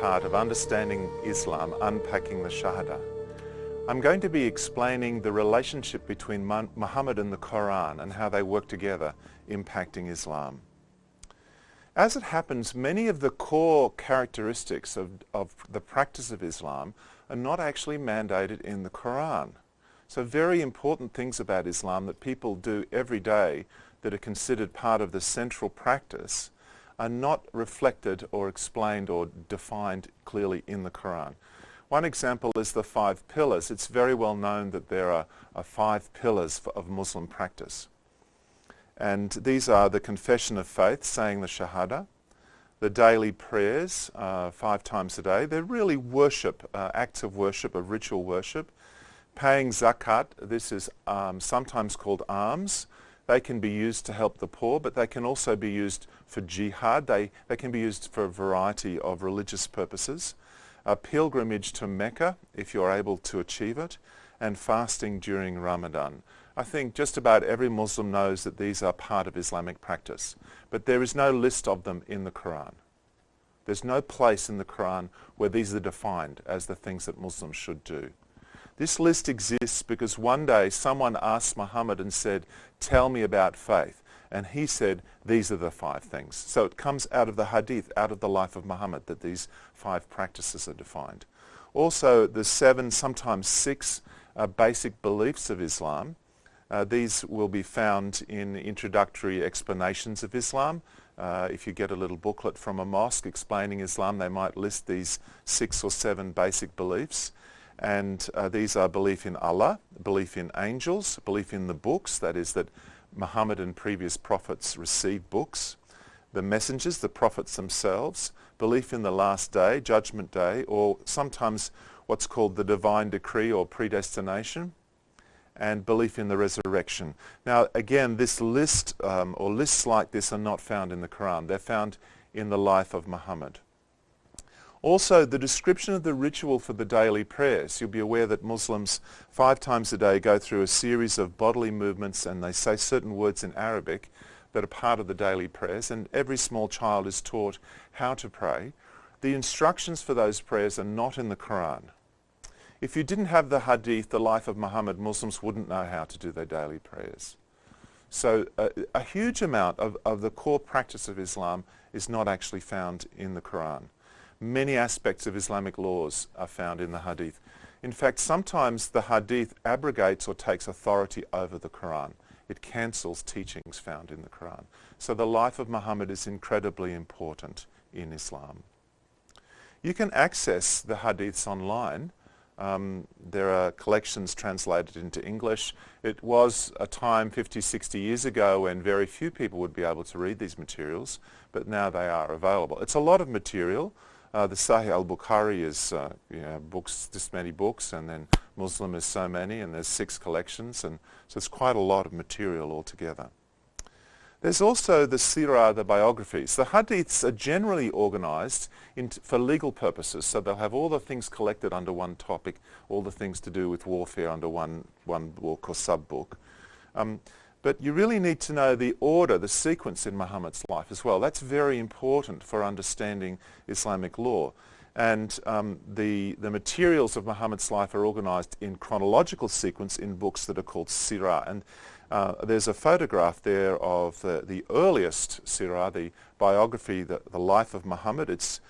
part of understanding Islam, unpacking the Shahadah. I'm going to be explaining the relationship between Muhammad and the Qur'an and how they work together, impacting Islam. As it happens, many of the core characteristics of the practice of Islam are not actually mandated in the Qur'an. So very important things about Islam that people do every day that are considered part of the central practice are not reflected or explained or defined clearly in the Qur'an. One example is the 5 pillars. It's very well known that there are 5 pillars of Muslim practice. And these are the confession of faith, saying the Shahadah, the daily prayers 5 times a day. They're really worship, acts of worship, of ritual worship. Paying zakat, this is sometimes called alms. They can be used to help the poor, but they can also be used for jihad. They can be used for a variety of religious purposes. A pilgrimage to Mecca, if you're able to achieve it, and fasting during Ramadan. I think just about every Muslim knows that these are part of Islamic practice, but there is no list of them in the Qur'an. There's no place in the Qur'an where these are defined as the things that Muslims should do. This list exists because one day someone asked Muhammad and said, "Tell me about faith." And he said, these are the 5 things. So it comes out of the Hadith, out of the life of Muhammad, that these 5 practices are defined. Also, the 7, sometimes 6 basic beliefs of Islam. These will be found in introductory explanations of Islam. If you get a little booklet from a mosque explaining Islam, they might list these 6 or 7 basic beliefs. And these are belief in Allah, belief in angels, belief in the books, that is that Muhammad and previous prophets received books, the messengers, the prophets themselves, belief in the last day, judgment day, or sometimes what's called the divine decree or predestination, and belief in the resurrection. Now again, this list or lists like this are not found in the Quran. They're found in the life of Muhammad. Also, the description of the ritual for the daily prayers. You'll be aware that Muslims 5 times a day go through a series of bodily movements and they say certain words in Arabic that are part of the daily prayers, and every small child is taught how to pray. The instructions for those prayers are not in the Quran. If you didn't have the Hadith, the life of Muhammad, Muslims wouldn't know how to do their daily prayers. So a huge amount of the core practice of Islam is not actually found in the Quran. Many aspects of Islamic laws are found in the Hadith. In fact, sometimes the Hadith abrogates or takes authority over the Quran. It cancels teachings found in the Quran. So the life of Muhammad is incredibly important in Islam. You can access the Hadiths online. There are collections translated into English. It was a time 50, 60 years ago when very few people would be able to read these materials, but now they are available. It's a lot of material. The Sahih al-Bukhari is books, this many books, and then Muslim is so many, and there's 6 collections, and so it's quite a lot of material altogether. There's also the Sira, the biographies. The Hadiths are generally organized for legal purposes, so they'll have all the things collected under one topic, all the things to do with warfare under one book or sub-book. But you really need to know the order, the sequence in Muhammad's life as well. That's very important for understanding Islamic law. And the materials of Muhammad's life are organized in chronological sequence in books that are called Sira. And there's a photograph there of the earliest Sira, the biography, the life of Muhammad. It's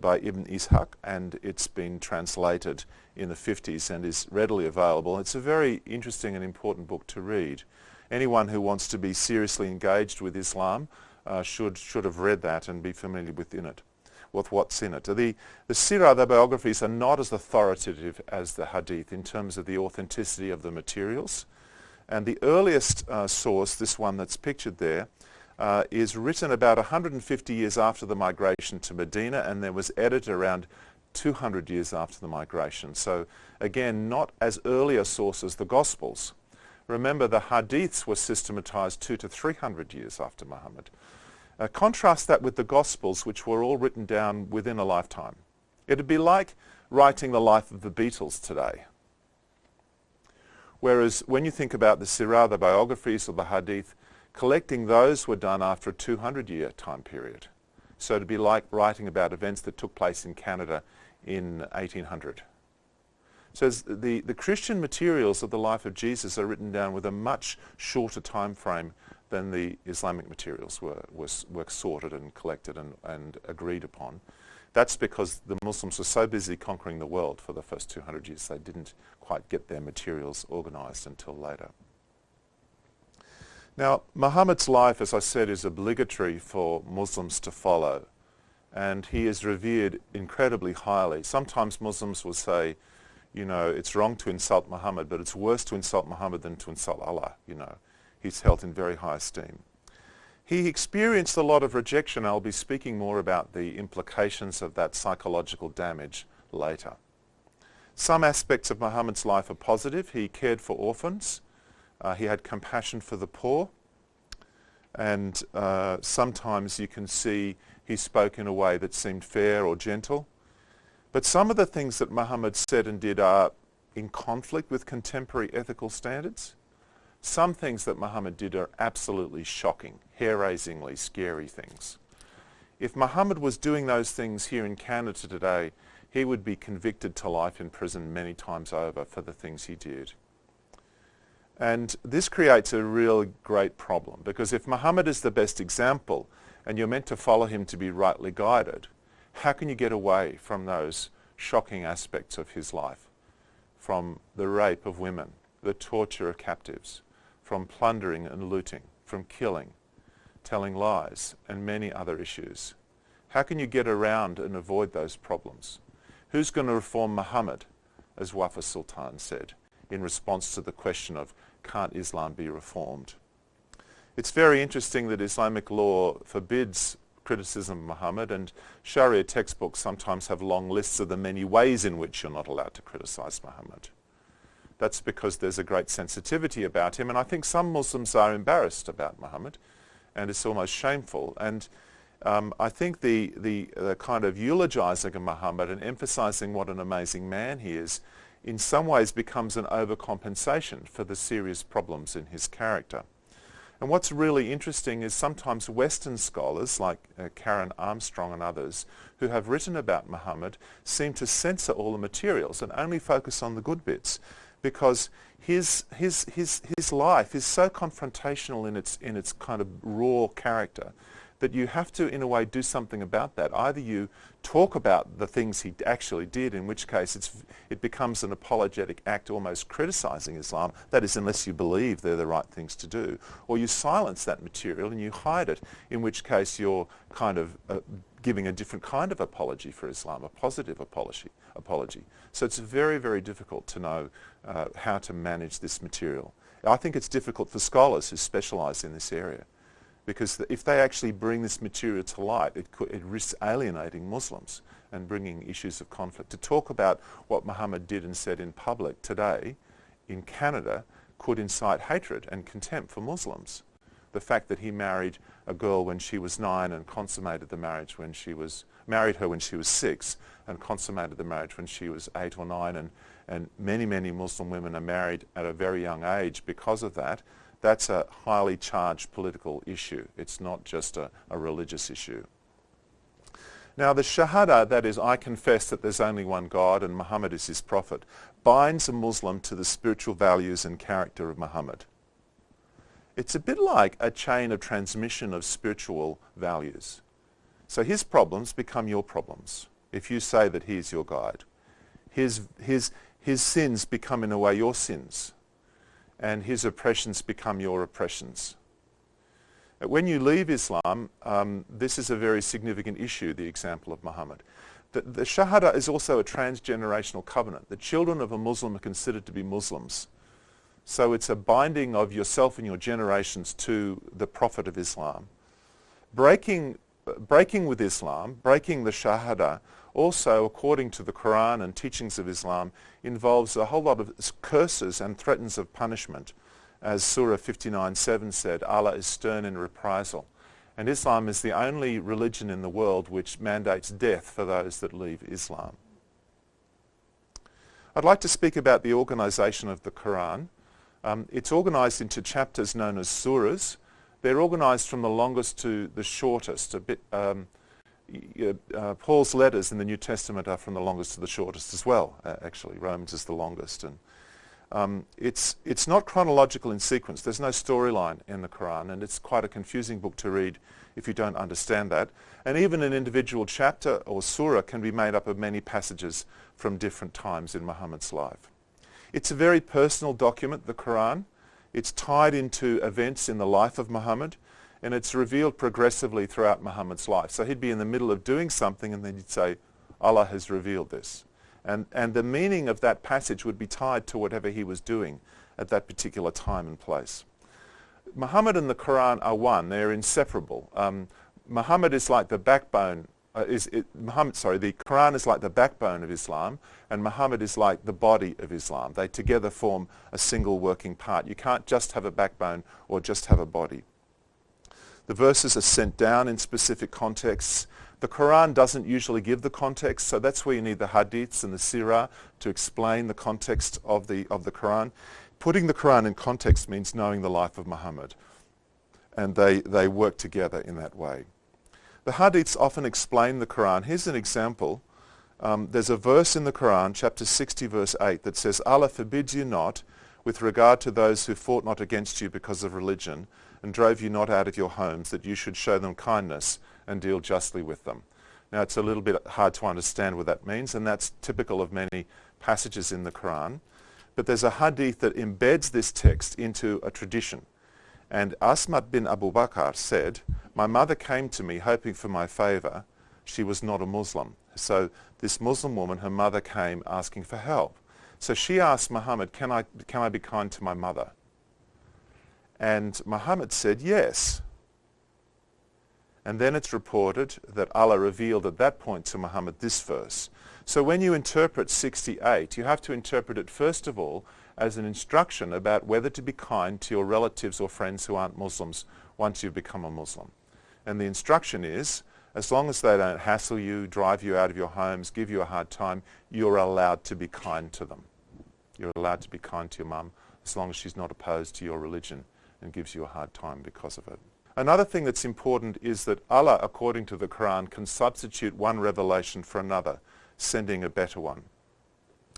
by Ibn Ishaq, and it's been translated in the 50s and is readily available. It's a very interesting and important book to read. Anyone who wants to be seriously engaged with Islam should have read that and be familiar with what's in it. The Sira, the biographies, are not as authoritative as the Hadith in terms of the authenticity of the materials. And the earliest source, this one that's pictured there, is written about 150 years after the migration to Medina, and then was edited around 200 years after the migration. So again, not as early a source as the Gospels. Remember, the Hadiths were systematized 200 to 300 years after Muhammad. Contrast that with the Gospels, which were all written down within a lifetime. It would be like writing the life of the Beatles today. Whereas when you think about the Sira, the biographies, or the Hadith, collecting those were done after a 200-year time period. So it'd be like writing about events that took place in Canada in 1800. So the Christian materials of the life of Jesus are written down with a much shorter time frame than the Islamic materials were sorted and collected and agreed upon. That's because the Muslims were so busy conquering the world for the first 200 years they didn't quite get their materials organized until later. Now, Muhammad's life, as I said, is obligatory for Muslims to follow, and he is revered incredibly highly. Sometimes Muslims will say, you know, it's wrong to insult Muhammad, but it's worse to insult Muhammad than to insult Allah, you know. He's held in very high esteem. He experienced a lot of rejection. I'll be speaking more about the implications of that psychological damage later. Some aspects of Muhammad's life are positive. He cared for orphans. He had compassion for the poor. And sometimes you can see he spoke in a way that seemed fair or gentle. But some of the things that Muhammad said and did are in conflict with contemporary ethical standards. Some things that Muhammad did are absolutely shocking, hair-raisingly scary things. If Muhammad was doing those things here in Canada today, he would be convicted to life in prison many times over for the things he did. And this creates a real great problem, because if Muhammad is the best example and you're meant to follow him to be rightly guided, how can you get away from those shocking aspects of his life? From the rape of women, the torture of captives, from plundering and looting, from killing, telling lies, and many other issues. How can you get around and avoid those problems? Who's going to reform Muhammad, as Wafa Sultan said, in response to the question of, can't Islam be reformed? It's very interesting that Islamic law forbids criticism of Muhammad, and Sharia textbooks sometimes have long lists of the many ways in which you're not allowed to criticize Muhammad. That's because there's a great sensitivity about him, and I think some Muslims are embarrassed about Muhammad, and it's almost shameful. And I think the kind of eulogizing of Muhammad and emphasizing what an amazing man he is, in some ways becomes an overcompensation for the serious problems in his character. And what's really interesting is sometimes Western scholars like Karen Armstrong and others who have written about Muhammad seem to censor all the materials and only focus on the good bits, because his life is so confrontational in its kind of raw character that you have to, in a way, do something about that. Either you talk about the things he actually did, in which case it becomes an apologetic act almost criticizing Islam, that is, unless you believe they're the right things to do, or you silence that material and you hide it, in which case you're kind of giving a different kind of apology for Islam, a positive apology. So it's very, very difficult to know how to manage this material. I think it's difficult for scholars who specialize in this area, because if they actually bring this material to light, it risks alienating Muslims and bringing issues of conflict. To talk about what Muhammad did and said in public today in Canada could incite hatred and contempt for Muslims. The fact that he married a girl when she was 9 and consummated the marriage married her when she was 6 and consummated the marriage when she was 8 or 9, and many, many Muslim women are married at a very young age because of that. That's a highly charged political issue. It's not just a religious issue. Now the Shahadah, that is, I confess that there's only one God and Muhammad is his prophet, binds a Muslim to the spiritual values and character of Muhammad. It's a bit like a chain of transmission of spiritual values. So his problems become your problems if you say that he is your guide. His sins become in a way your sins, and his oppressions become your oppressions. When you leave Islam, this is a very significant issue, the example of Muhammad. The Shahadah is also a transgenerational covenant. The children of a Muslim are considered to be Muslims. So it's a binding of yourself and your generations to the Prophet of Islam. Breaking with Islam, breaking the Shahadah, also, according to the Qur'an and teachings of Islam, involves a whole lot of curses and threats of punishment. As Surah 59:7 said, Allah is stern in reprisal. And Islam is the only religion in the world which mandates death for those that leave Islam. I'd like to speak about the organization of the Qur'an. It's organized into chapters known as surahs. They're organized from the longest to the shortest, a bit Paul's letters in the New Testament are from the longest to the shortest as well, actually. Romans is the longest. And it's not chronological in sequence. There's no storyline in the Qur'an, and it's quite a confusing book to read if you don't understand that. And even an individual chapter or surah can be made up of many passages from different times in Muhammad's life. It's a very personal document, the Qur'an. It's tied into events in the life of Muhammad, and it's revealed progressively throughout Muhammad's life. So he'd be in the middle of doing something, and then he'd say, Allah has revealed this. And the meaning of that passage would be tied to whatever he was doing at that particular time and place. Muhammad and the Qur'an are one. They're inseparable. Muhammad is like the backbone. The Qur'an is like the backbone of Islam, and Muhammad is like the body of Islam. They together form a single working part. You can't just have a backbone or just have a body. The verses are sent down in specific contexts. The Qur'an doesn't usually give the context, so that's where you need the Hadiths and the Sira to explain the context of the Qur'an. Putting the Qur'an in context means knowing the life of Muhammad, and they work together in that way. The Hadiths often explain the Qur'an. Here's an example. There's a verse in the Qur'an, chapter 60, verse 8, that says, Allah forbids you not, with regard to those who fought not against you because of religion, and drove you not out of your homes, that you should show them kindness and deal justly with them. Now, it's a little bit hard to understand what that means, and that's typical of many passages in the Qur'an. But there's a hadith that embeds this text into a tradition. And Asmat bin Abu Bakr said, my mother came to me hoping for my favor. She was not a Muslim. So this Muslim woman, her mother came asking for help. So she asked Muhammad, can I be kind to my mother? And Muhammad said, yes. And then it's reported that Allah revealed at that point to Muhammad this verse. So when you interpret 68, you have to interpret it first of all as an instruction about whether to be kind to your relatives or friends who aren't Muslims once you've become a Muslim. And the instruction is, as long as they don't hassle you, drive you out of your homes, give you a hard time, you're allowed to be kind to them. You're allowed to be kind to your mum as long as she's not opposed to your religion and gives you a hard time because of it. Another thing that's important is that Allah, according to the Qur'an, can substitute one revelation for another, sending a better one.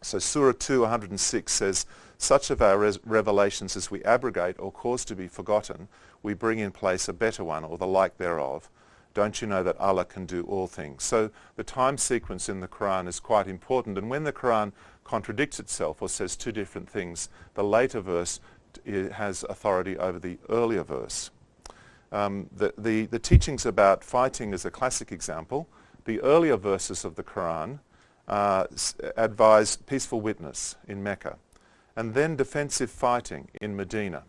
So Surah 2, 106 says, such of our revelations as we abrogate or cause to be forgotten, we bring in place a better one or the like thereof. Don't you know that Allah can do all things? So the time sequence in the Qur'an is quite important, and when the Qur'an contradicts itself or says two different things, the later verse has authority over the earlier verse. The teachings about fighting is a classic example. The earlier verses of the Qur'an advise peaceful witness in Mecca, and then defensive fighting in Medina,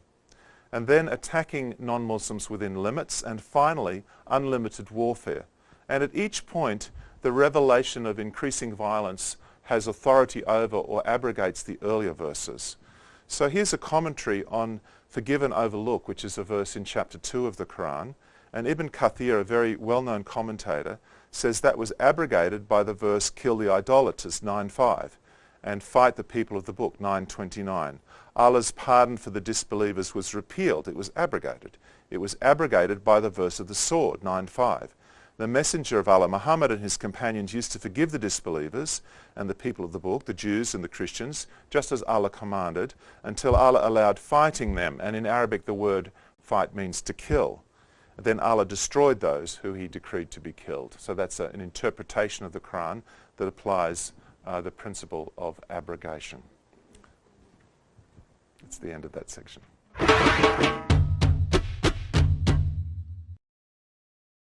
and then attacking non-Muslims within limits, and finally unlimited warfare. And at each point, the revelation of increasing violence has authority over or abrogates the earlier verses. So here's a commentary on Forgive and Overlook, which is a verse in chapter 2 of the Qur'an. And Ibn Kathir, a very well-known commentator, says that was abrogated by the verse Kill the idolaters, 9:5, and Fight the people of the book, 9:29. Allah's pardon for the disbelievers was repealed. It was abrogated. It was abrogated by the verse of the sword, 9:5. The messenger of Allah, Muhammad, and his companions used to forgive the disbelievers and the people of the book, the Jews and the Christians, just as Allah commanded, until Allah allowed fighting them. And in Arabic, the word fight means to kill. Then Allah destroyed those who he decreed to be killed. So that's an interpretation of the Qur'an that applies the principle of abrogation. That's the end of that section.